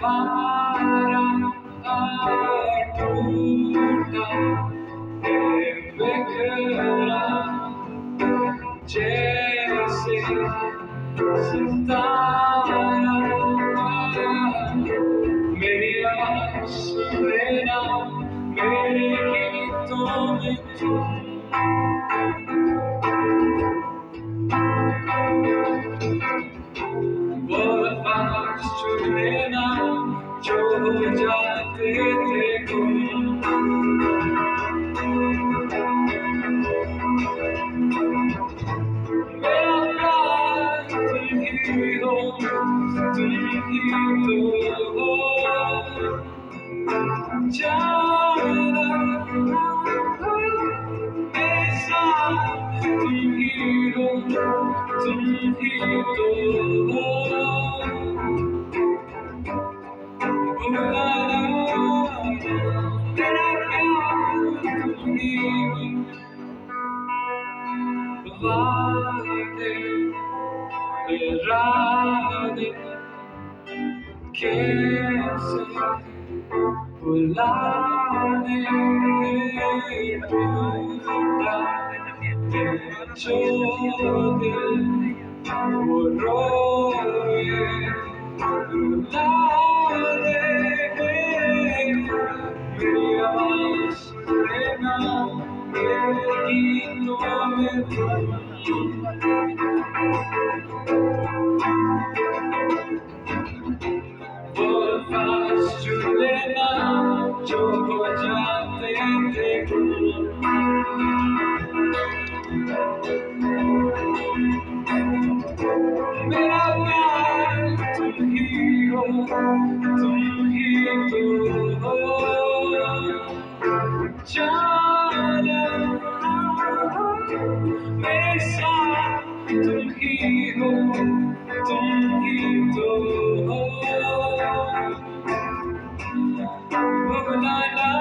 हमारा टूटा बिखरा जैसे सितारा मेरी आस लेना मेरे गीतों में तुम वो अल्फाज चुन लेना जो हो जाते थे गुम मेरा प्यार तुम ही हो तुम ही तो हो जाना मेरे साथ तुम ही हो तुम ही तो हो बुलाना मेरा प्यार तुम ही हो वादे इरादे कैसे बुलाने टूटा जो दिल वो रोए रुला दे मेरी आवाज़ लेना मेरे गीतों में तुम वो अल्फाज चुन लेना जो हो जाते थे गुम मेरा प्यार तुम ही हो तुम ही तो हो जाना मेरे साथ तुम ही हो तुम ही तो हो बुलाना